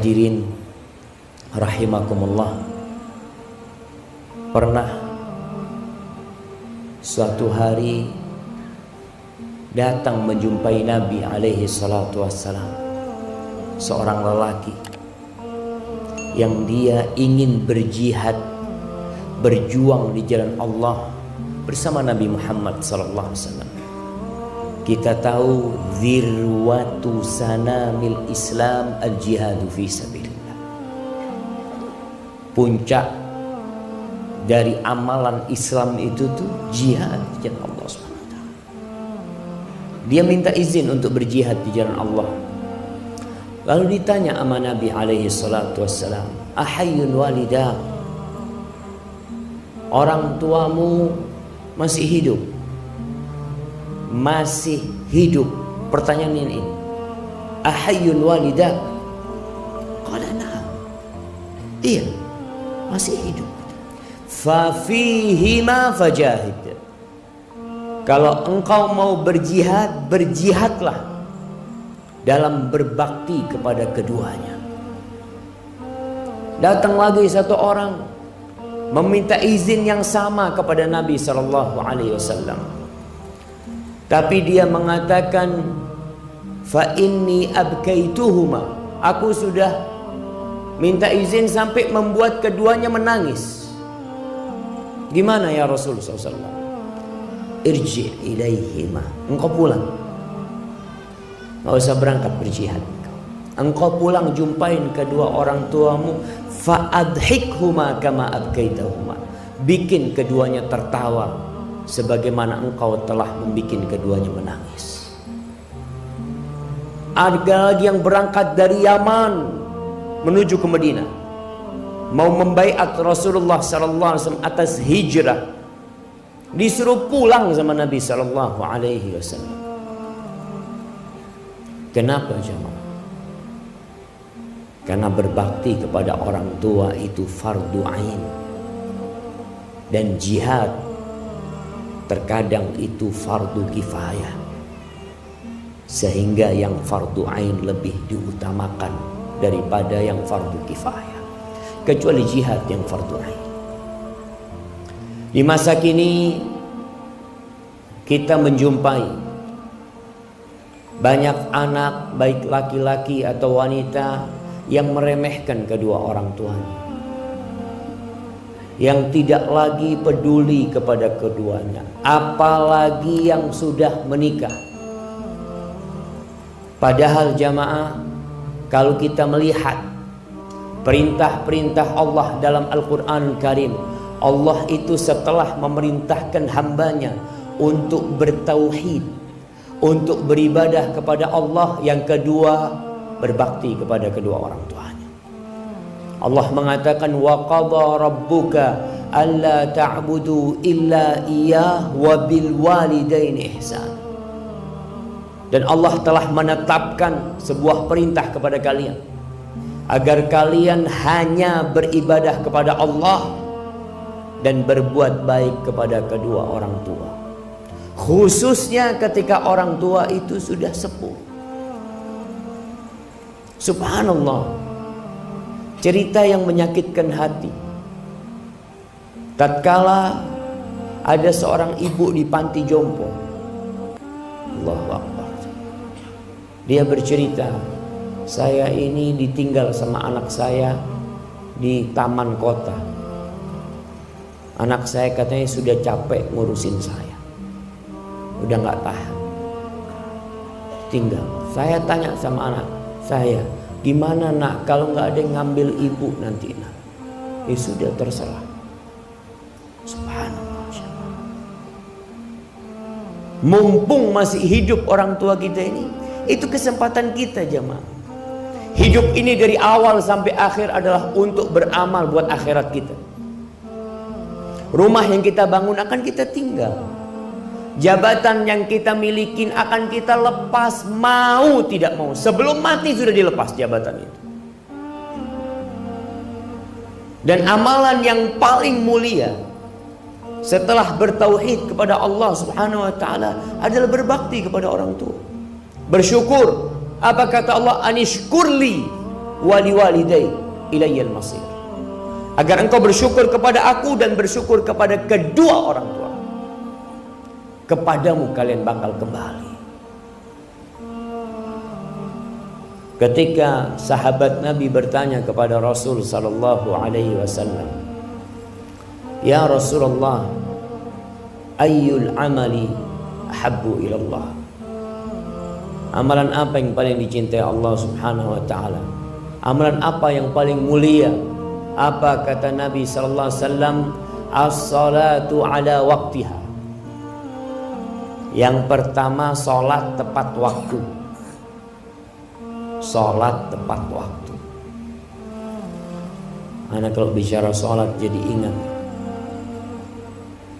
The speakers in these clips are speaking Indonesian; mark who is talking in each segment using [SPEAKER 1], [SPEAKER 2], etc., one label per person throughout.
[SPEAKER 1] Hadirin rahimakumullah, pernah suatu hari datang menjumpai Nabi alaihi salatu wassalam seorang lelaki yang dia ingin berjihad, berjuang di jalan Allah bersama Nabi Muhammad sallallahu alaihi wasallam. Kita tahu zirwatu sanamil Islam al-jihadu fi sabilillah. Puncak dari amalan Islam itu tuh jihad di jalan Allah Subhanahu wa taala. Dia minta izin untuk berjihad di jalan Allah. Lalu ditanya sama Nabi alaihi salatu wassalam, "Ahayyun walidak?" Orang tuamu masih hidup? Masih hidup. Pertanyaan ini, ahayyun walidak? Qala na'am. Iya, masih hidup. Fa fihima fajahid. Kalau engkau mau berjihad, berjihadlah dalam berbakti kepada keduanya. Datang lagi satu orang meminta izin yang sama kepada Nabi sallallahu alaihi wasallam. Tapi dia mengatakan, fa inni abkaituhuma. Aku sudah minta izin sampai membuat keduanya menangis. Gimana ya Rasulullah SAW? Irji ilaihima. Engkau pulang. Gak usah berangkat berjihad. Engkau pulang jumpain kedua orang tuamu. Fa adhikhuma kama abkaitahuma. Bikin keduanya tertawa sebagaimana engkau telah membuat keduanya menangis. Ada lagi yang berangkat dari Yaman menuju ke Madinah, mau membaiat Rasulullah sallallahu alaihi wasallam atas hijrah. Disuruh pulang sama Nabi sallallahu alaihi wasallam. Kenapa jemaah? Karena berbakti kepada orang tua itu fardu ain. Dan jihad terkadang itu fardu kifayah, sehingga yang fardu ain lebih diutamakan daripada yang fardu kifayah, kecuali jihad yang fardu ain. Di masa kini kita menjumpai banyak anak, baik laki-laki atau wanita, yang meremehkan kedua orang tuanya, yang tidak lagi peduli kepada keduanya, apalagi yang sudah menikah. Padahal jamaah, kalau kita melihat perintah-perintah Allah dalam Al-Quran Karim, Allah itu setelah memerintahkan hambanya untuk bertauhid, untuk beribadah kepada Allah, yang kedua berbakti kepada kedua orang tuanya. Allah mengatakan, wa qadha rabbuka alla ta'budu illa iyyah wa bil walidaini ihsan. Dan Allah telah menetapkan sebuah perintah kepada kalian agar kalian hanya beribadah kepada Allah dan berbuat baik kepada kedua orang tua, khususnya ketika orang tua itu sudah sepuh. Subhanallah, cerita yang menyakitkan hati. Tatkala ada seorang ibu di panti jompo, Allahu Akbar, dia bercerita, saya ini ditinggal sama anak saya di taman kota. Anak saya katanya sudah capek ngurusin saya, udah gak tahan, tinggal. Saya tanya sama anak saya, gimana nak kalau nggak ada yang ngambil ibu nanti nak? Ya sudah, terserah. Subhanallah. Mumpung masih hidup orang tua kita ini, itu kesempatan kita jemaah. Hidup ini dari awal sampai akhir adalah untuk beramal buat akhirat kita. Rumah yang kita bangun akan kita tinggal. Jabatan yang kita miliki akan kita lepas, mau tidak mau. Sebelum mati sudah dilepas jabatan itu. Dan amalan yang paling mulia setelah bertauhid kepada Allah Subhanahu wa taala adalah berbakti kepada orang tua. Bersyukur. Apa kata Allah? Anishkurli wa liwalidayk ilayyal masir. Agar engkau bersyukur kepada aku dan bersyukur kepada kedua orang tua. Kepadamu kalian bakal kembali. Ketika sahabat Nabi bertanya kepada Rasul sallallahu alaihi wasallam, "Ya Rasulullah, ayyul amali ahabbu ilallah?" Amalan apa yang paling dicintai Allah Subhanahu wa taala? Amalan apa yang paling mulia? Apa kata Nabi sallallahu alaihi wasallam? As-salatu ala waqtiha. Yang pertama, salat tepat waktu. Salat tepat waktu. Anak kalau bicara salat jadi ingat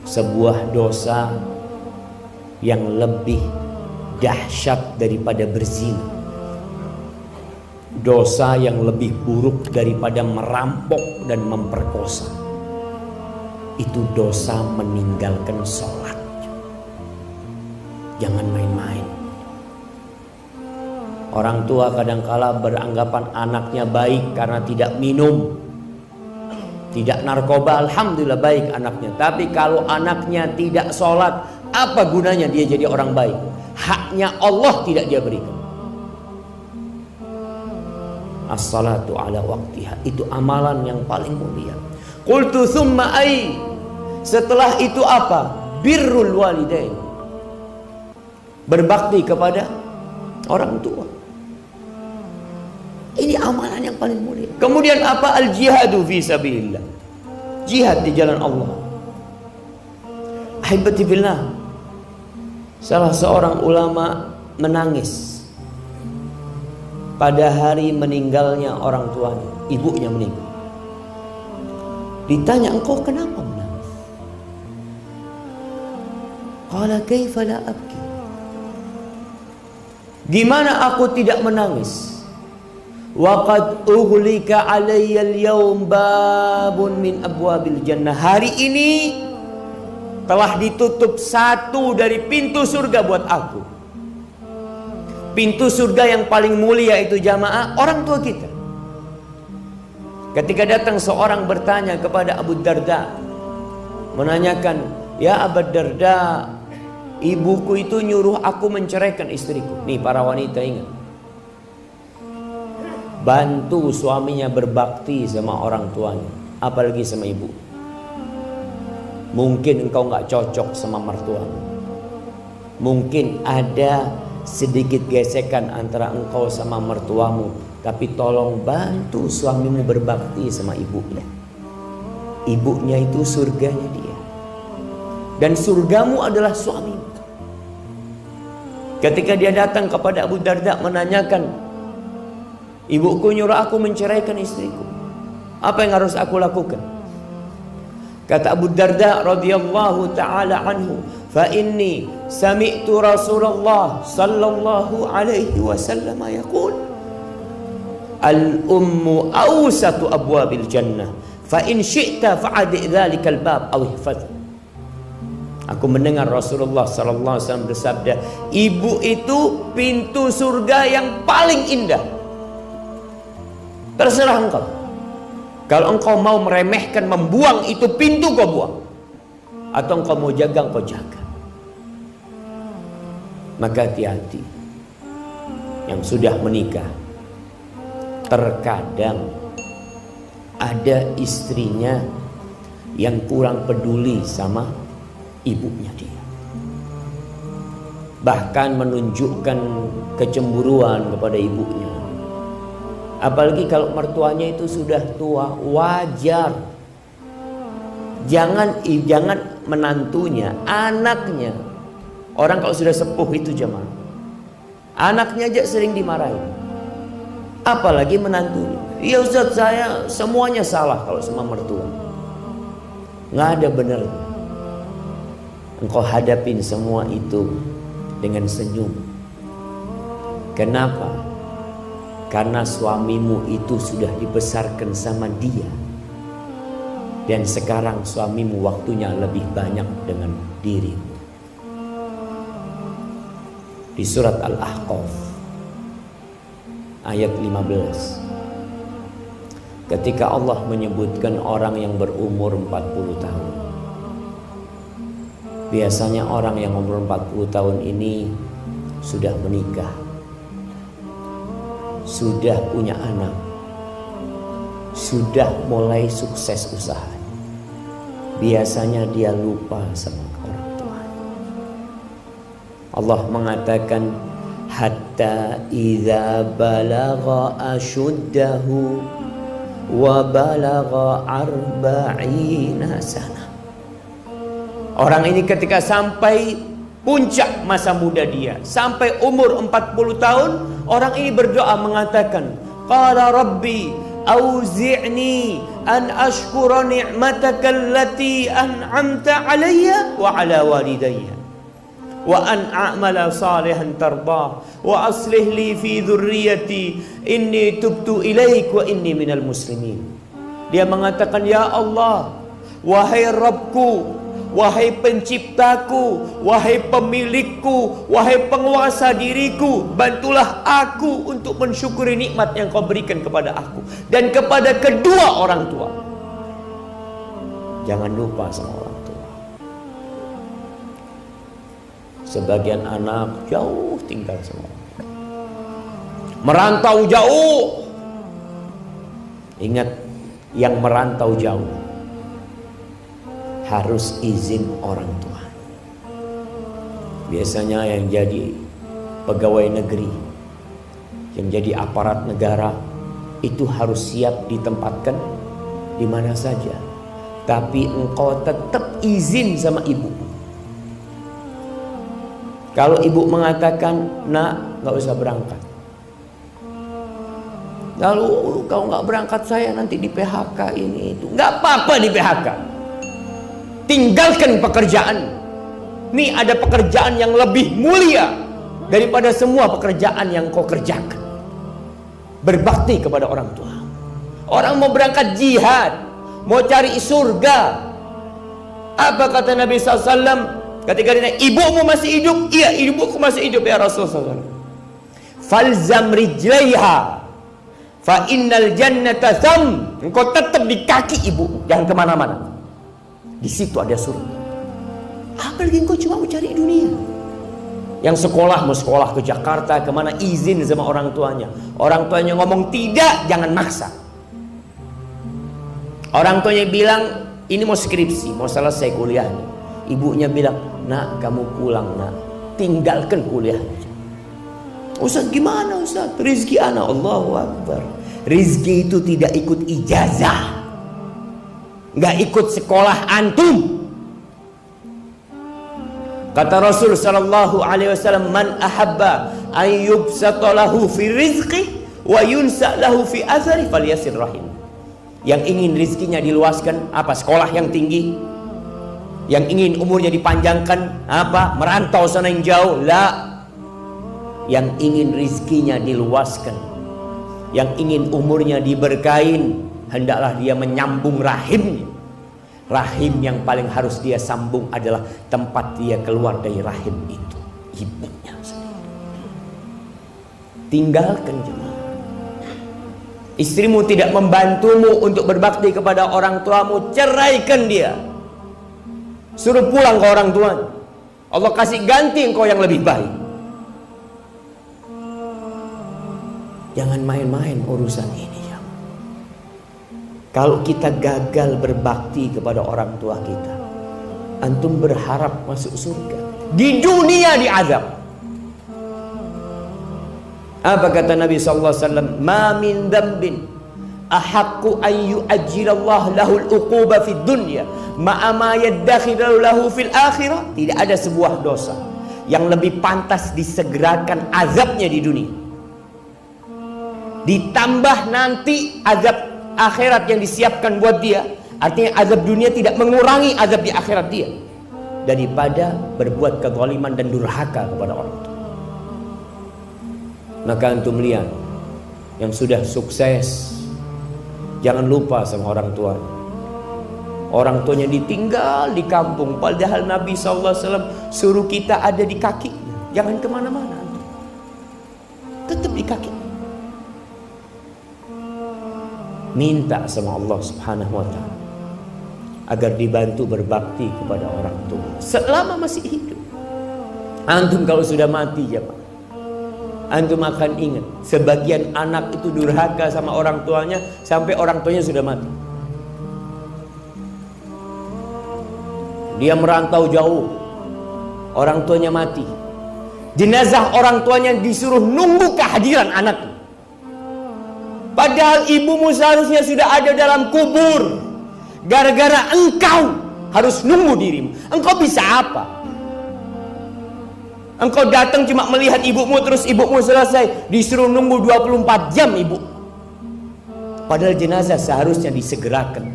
[SPEAKER 1] sebuah dosa yang lebih dahsyat daripada berzina, dosa yang lebih buruk daripada merampok dan memperkosa, itu dosa meninggalkan sholat. Jangan main-main. Orang tua kadangkala beranggapan anaknya baik karena tidak minum, tidak narkoba. Alhamdulillah baik anaknya. Tapi kalau anaknya tidak sholat, apa gunanya dia jadi orang baik? Haknya Allah tidak dia berikan. As-salatu ala waqtiha, itu amalan yang paling mulia. Qultu thumma ay, setelah itu apa? Birrul walidain, berbakti kepada orang tua. Ini amalan yang paling mulia. Kemudian apa? Al-jihadu fi sabilillah, jihad di jalan Allah. Ahibati billah, salah seorang ulama menangis pada hari meninggalnya orang tuanya, ibunya meninggal. Ditanya, engkau kenapa menangis? Qala kaifa la abki. Gimana aku tidak menangis? Wa qadughlika alayya al-yawm babun min abwabil jannah. Hari ini telah ditutup satu dari pintu surga buat aku. Pintu surga yang paling mulia itu jamaah orang tua kita. Ketika datang seorang bertanya kepada Abu Darda, menanyakan, "Ya Abu Darda, ibuku itu nyuruh aku menceraikan istriku." Nih para wanita ingat, bantu suaminya berbakti sama orang tuanya, apalagi sama ibu. Mungkin engkau nggak cocok sama mertuamu, mungkin ada sedikit gesekan antara engkau sama mertuamu, tapi tolong bantu suamimu berbakti sama ibunya. Ibunya itu surganya dia, dan surgamu adalah suamimu. Ketika dia datang kepada Abu Darda menanyakan, ibuku nyuruh aku menceraikan istriku, apa yang harus aku lakukan? Kata Abu Darda radhiyallahu taala anhu, "Fa inni sami'tu Rasulullah sallallahu alaihi wasallam yaqul, al-ummu awsatu abwabil jannah, fa in syi'ta fa'adi dzalikal bab aw ihfaz." Aku mendengar Rasulullah sallallahu alaihi wasallam bersabda, ibu itu pintu surga yang paling indah. Terserah engkau. Kalau engkau mau meremehkan, membuang itu pintu, kau buang. Atau engkau mau jaga, engkau jaga. Maka hati-hati yang sudah menikah. Terkadang ada istrinya yang kurang peduli sama ibunya dia, bahkan menunjukkan kecemburuan kepada ibunya. Apalagi kalau mertuanya itu sudah tua, wajar. Jangan menantunya, anaknya. Orang kalau sudah sepuh itu jemaah, anaknya aja sering dimarahin, apalagi menantunya. Ya Ustaz, saya semuanya salah kalau sama mertua. Nggak ada benernya. Engkau hadapin semua itu dengan senyum. Kenapa? Karena suamimu itu sudah dibesarkan sama dia, dan sekarang suamimu waktunya lebih banyak dengan dirimu. Di surat Al-Ahqaf ayat 15, ketika Allah menyebutkan orang yang berumur 40 tahun. Biasanya orang yang umur 40 tahun ini sudah menikah, sudah punya anak, sudah mulai sukses usaha. Biasanya dia lupa sama orang tua. Allah mengatakan hatta idza balagha ashuddahu wa balagha arba'ina sana. Orang ini ketika sampai puncak masa muda dia, sampai umur 40 tahun, orang ini berdoa mengatakan, qala rabbi auzi'ni an ashkura ni'mataka allati an'amta alayya wa ala walidayya wa an a'mala salihan tardah wa aslih li fi dhurriyyati inni tubtu ilaik wa inni minal muslimin. Dia mengatakan, ya Allah, wahai Rabbku, wahai penciptaku, wahai pemilikku, wahai penguasa diriku, bantulah aku untuk mensyukuri nikmat yang kau berikan kepada aku dan kepada kedua orang tua. Jangan lupa sama orang tua. Sebagian anak jauh tinggal sama orang tua, merantau jauh. Ingat, yang merantau jauh harus izin orang tua. Biasanya yang jadi pegawai negeri, yang jadi aparat negara, itu harus siap ditempatkan di mana saja. Tapi engkau tetap izin sama ibu. Kalau ibu mengatakan, nak, gak usah berangkat. Lalu kau gak berangkat, saya nanti di PHK ini itu. Gak apa-apa di PHK. Tinggalkan pekerjaan. Ini ada pekerjaan yang lebih mulia daripada semua pekerjaan yang kau kerjakan. Berbakti kepada orang tua. Orang mau berangkat jihad, mau cari surga. Apa kata Nabi SAW ketika ditanya, ibumu masih hidup? Iya, ibuku masih hidup ya Rasulullah SAW. Falzam rijlaiha fa innal jannata tham. Engkau tetap di kaki ibu, jangan kemana-mana. Di situ ada surga. Apalagi engkau cuma mau cari dunia. Yang sekolah mau sekolah ke Jakarta, kemana, izin sama orang tuanya. Orang tuanya ngomong tidak, jangan maksa. Orang tuanya bilang ini mau skripsi, mau selesai kuliahnya. Ibunya bilang, nak, kamu pulang, nak, tinggalkan kuliahnya. Ustaz, gimana Ustaz? Rizki anak, Allahu Akbar. Rizki itu tidak ikut ijazah, nggak ikut sekolah antum. Kata Rasul sallallahu alaihi wasallam, man ahabba an yubsata lahu fi rizqi wa yunsa lahu fi athari falyasir rahim. Yang ingin rizkinya diluaskan, apa? Sekolah yang tinggi. Yang ingin umurnya dipanjangkan, apa? Merantau sana yang jauh. La. Yang ingin rizkinya diluaskan, yang ingin umurnya diberkahin, hendaklah dia menyambung rahimnya. Rahim yang paling harus dia sambung adalah tempat dia keluar dari rahim itu, ibunya sendiri. Tinggalkan jemaah. Istrimu tidak membantumu untuk berbakti kepada orang tuamu, ceraikan dia. Suruh pulang ke orang tuanya. Allah kasih ganti engkau yang lebih baik. Jangan main-main urusan ini. Kalau kita gagal berbakti kepada orang tua kita, antum berharap masuk surga, di dunia diazab. Apa kata Nabi SAW? Ma min dzambin ahaqqu an yu'ajjilallahu lahul uquba fid dunya ma'a ma yaddakhiru lahu fil akhirah. Tidak ada sebuah dosa yang lebih pantas disegerakan azabnya di dunia, ditambah nanti azab akhirat yang disiapkan buat dia. Artinya azab dunia tidak mengurangi azab di akhirat dia, daripada berbuat kezaliman dan durhaka kepada orang tua. Maka antum lihat yang sudah sukses, jangan lupa sama orang tuanya. Orang tuanya ditinggal di kampung, padahal Nabi SAW suruh kita ada di kaki. Jangan kemana-mana, tetap di kaki. minta sama Allah Subhanahu wa taala agar dibantu berbakti kepada orang tua selama masih hidup. Antum kalau sudah mati ya Pak, antum akan ingat sebagian anak itu durhaka sama orang tuanya sampai orang tuanya sudah mati. Dia merantau jauh, orang tuanya mati, jenazah orang tuanya disuruh nunggu kehadiran anaknya. Padahal ibumu seharusnya sudah ada dalam kubur. Gara-gara engkau harus nunggu dirimu. Engkau bisa apa? Engkau datang cuma melihat ibumu, terus ibumu selesai, disuruh nunggu 24 jam ibu. Padahal jenazah seharusnya disegerakan.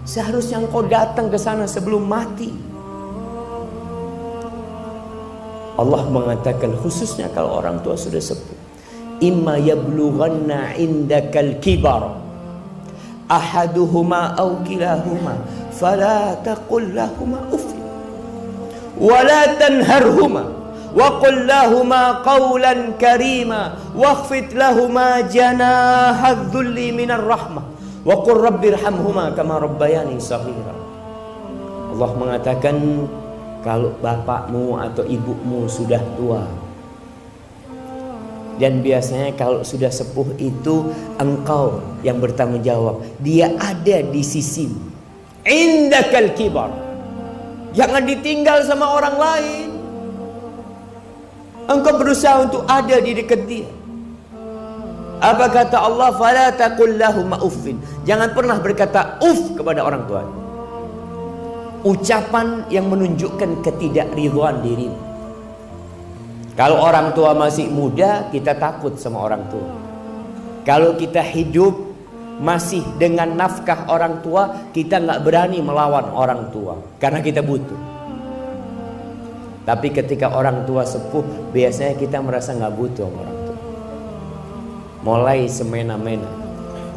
[SPEAKER 1] Seharusnya engkau datang ke sana sebelum mati. Allah mengatakan khususnya kalau orang tua sudah sepuh, imma yablughanna indakal kibar ahaduhuma aw kilahuma fala taqul lahumā uff wa la tanharhuma wa qul lahumā qawlan karīmā wakhfid lahumā janāha adh-dhulli minar rahmah wa qur rabbirhamhumā kamā rabbayānī shaghīrā. Allah mengatakan kalau bapakmu atau ibumu sudah tua, dan biasanya kalau sudah sepuh itu engkau yang bertanggung jawab. Dia ada di sisimu. Indakal kibar. Jangan ditinggal sama orang lain. Engkau berusaha untuk ada di dekat dia. Apa kata Allah? Fala taqul lahumā uffin. Jangan pernah berkata uff kepada orang tua. Ucapan yang menunjukkan ketidakridhaan dirimu. Kalau orang tua masih muda, kita takut sama orang tua. Kalau kita hidup masih dengan nafkah orang tua, kita nggak berani melawan orang tua karena kita butuh. Tapi ketika orang tua sepuh, biasanya kita merasa nggak butuh sama orang tua. Mulai semena-mena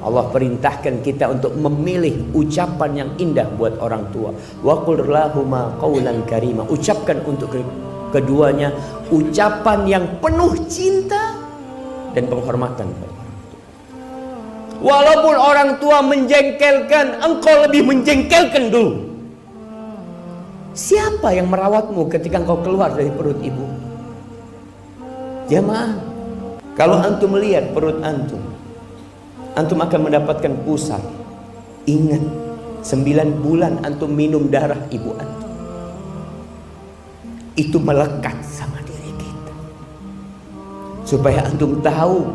[SPEAKER 1] Allah perintahkan kita untuk memilih ucapan yang indah buat orang tua. Wa qul lahumā qawlan karīmā. Ucapkan untuk keduanya ucapan yang penuh cinta dan penghormatan kepada orang tua. Walaupun orang tua menjengkelkan, engkau lebih menjengkelkan dulu. Siapa yang merawatmu ketika engkau keluar dari perut ibu? Jamaah, kalau antum melihat perut antum, antum akan mendapatkan pusat. Ingat, 9 bulan antum minum darah ibu antum. Itu melekat sama diri kita. Supaya antum tahu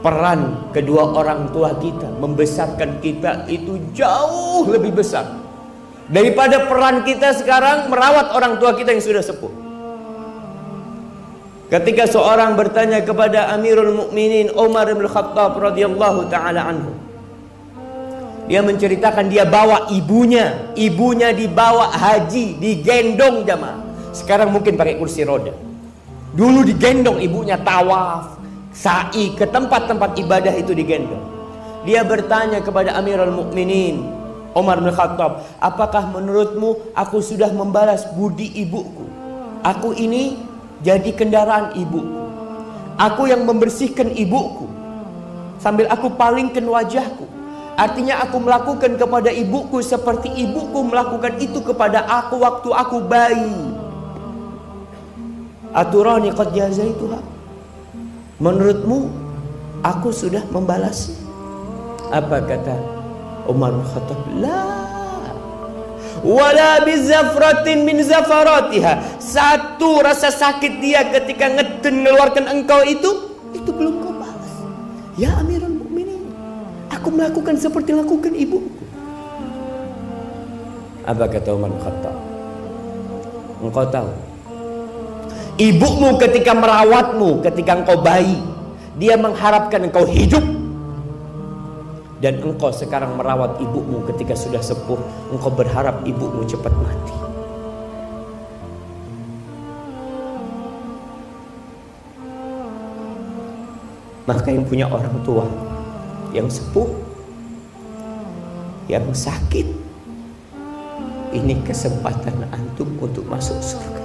[SPEAKER 1] peran kedua orang tua kita membesarkan kita itu jauh lebih besar daripada peran kita sekarang merawat orang tua kita yang sudah sepuh. Ketika seorang bertanya kepada Amirul Mukminin Umar bin Khattab radhiyallahu taala anhu, dia menceritakan dia bawa ibunya dibawa haji, digendong jamaah. Sekarang mungkin pakai kursi roda. Dulu digendong ibunya tawaf, sa'i ke tempat-tempat ibadah itu digendong. Dia bertanya kepada Amirul Mukminin Umar bin Khattab, apakah menurutmu aku sudah membalas budi ibuku? Aku ini jadi kendaraan ibuku. Aku yang membersihkan ibuku sambil aku palingkan wajahku. Artinya aku melakukan kepada ibuku seperti ibuku melakukan itu kepada aku waktu aku bayi. Aturani qad jazaituha. Menurutmu aku sudah membalas? Apa kata Umar bin Khattab? La wala bizafratin min zafaratiha. Satu rasa sakit dia ketika mengeluarkan engkau itu belum kau balas. Ya Amirul Mukminin, aku melakukan seperti lakukan ibuku. Apa kata Umar bin Khattab? Engkau tahu, ibumu ketika merawatmu ketika engkau bayi, dia mengharapkan engkau hidup. Dan engkau sekarang merawat ibumu ketika sudah sepuh, engkau berharap ibumu cepat mati. Maka yang punya orang tua yang sepuh, yang sakit, ini kesempatan antum untuk masuk surga.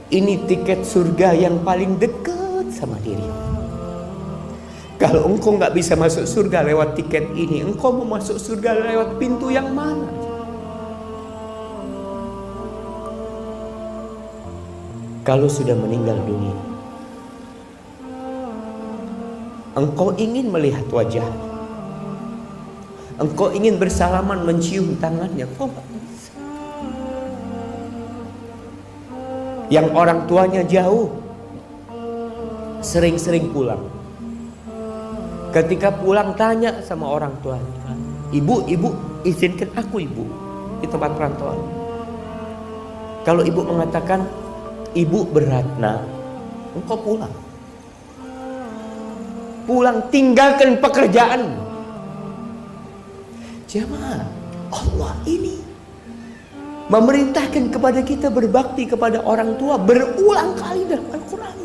[SPEAKER 1] Ini tiket surga yang paling dekat sama dirimu. Kalau engkau nggak bisa masuk surga lewat tiket ini, engkau mau masuk surga lewat pintu yang mana? Kalau sudah meninggal dunia, engkau ingin melihat wajahnya, engkau ingin bersalaman mencium tangannya, engkau nggak bisa. Yang orang tuanya jauh, sering-sering pulang. Ketika pulang tanya sama orang tuanya, ibu izinkan aku ibu di tempat perantauan. Kalau ibu mengatakan ibu berat nak, engkau pulang. Pulang, tinggalkan pekerjaan. Jemaah, Allah ini memerintahkan kepada kita berbakti kepada orang tua berulang kali dalam Al-Quran.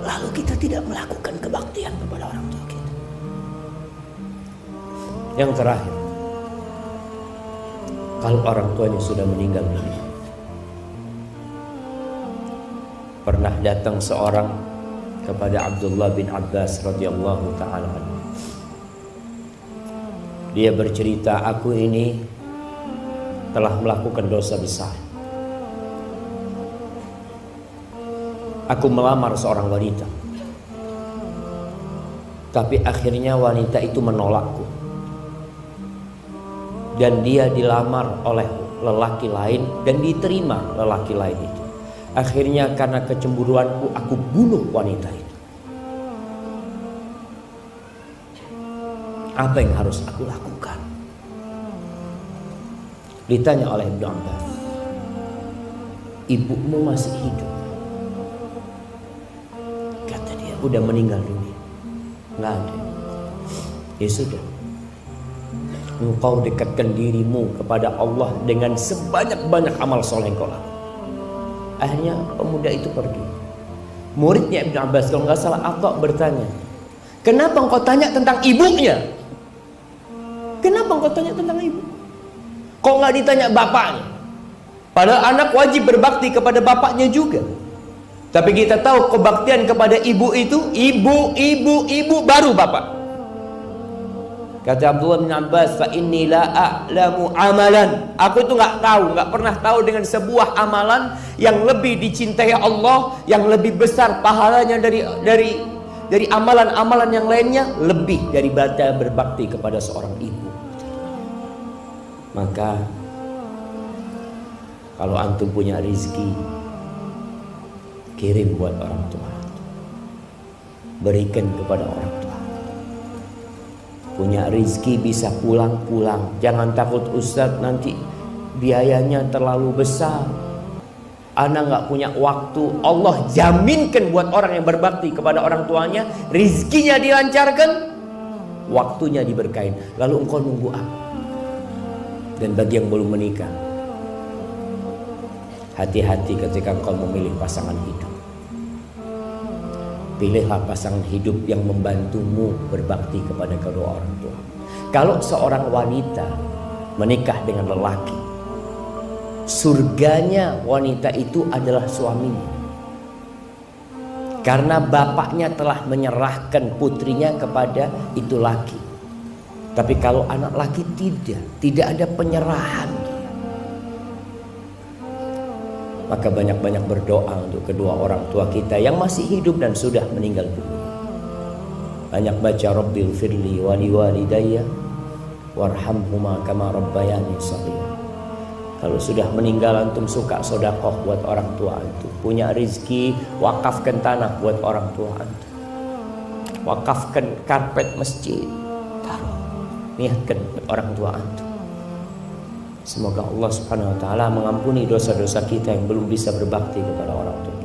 [SPEAKER 1] Lalu kita tidak melakukan kebaktian kepada orang tua kita. Yang terakhir, kalau orang tuanya sudah meninggal dunia, pernah datang seorang kepada Abdullah bin Abbas radhiyallahu ta'ala. Dia bercerita, aku ini telah melakukan dosa besar. Aku melamar seorang wanita, tapi akhirnya wanita itu menolakku, dan dia dilamar oleh lelaki lain dan diterima lelaki lain itu. Akhirnya karena kecemburuanku aku bunuh wanita itu. Apa yang harus aku lakukan? Ditanya oleh Ibnu Abbas, ibumu masih hidup? Kata dia, udah meninggal dunia, nggak ada. Ya sudah, engkau dekatkan dirimu kepada Allah dengan sebanyak-banyak amal soleh kau lakukan. Akhirnya pemuda itu pergi. Muridnya Ibnu Abbas, kalau nggak salah, Atta bertanya, kenapa engkau tanya tentang ibunya? Kenapa engkau tanya tentang ibu? Kok nggak ditanya bapaknya? Padahal anak wajib berbakti kepada bapaknya juga. Tapi kita tahu kebaktian kepada ibu itu ibu baru bapak. Kata Abdullah bin Abbas, fa inni la a'lamu amalan. Aku itu nggak pernah tahu dengan sebuah amalan yang lebih dicintai Allah, yang lebih besar pahalanya dari amalan-amalan yang lainnya, lebih daripada berbakti kepada seorang ibu. Maka kalau antum punya rezeki, kirim buat orang tua, berikan kepada orang tua. Punya rezeki bisa pulang-pulang. Jangan takut Ustadz nanti biayanya terlalu besar, ana nggak punya waktu. Allah jaminkan buat orang yang berbakti kepada orang tuanya, rezekinya dilancarkan, waktunya diberkahin. Lalu engkau nunggu apa? Dan bagi yang belum menikah, hati-hati ketika engkau memilih pasangan hidup. Pilihlah pasangan hidup yang membantumu berbakti kepada kedua orang tua. Kalau seorang wanita menikah dengan lelaki, surganya wanita itu adalah suaminya, karena bapaknya telah menyerahkan putrinya kepada itu laki. Tapi kalau anak laki tidak ada penyerahan. Maka banyak-banyak berdoa untuk kedua orang tua kita yang masih hidup dan sudah meninggal dunia. Banyak baca Rabbil firli wali walidayya warhamhuma kama rabbayani shaghira. Kalau sudah meninggal antum suka sedekah buat orang tua antum. Punya rezeki, wakafkan tanah buat orang tua antum. Wakafkan karpet masjid, taruh, niatkan buat orang tua antum. Semoga Allah Subhanahu wa taala mengampuni dosa-dosa kita yang belum bisa berbakti kepada orang tua.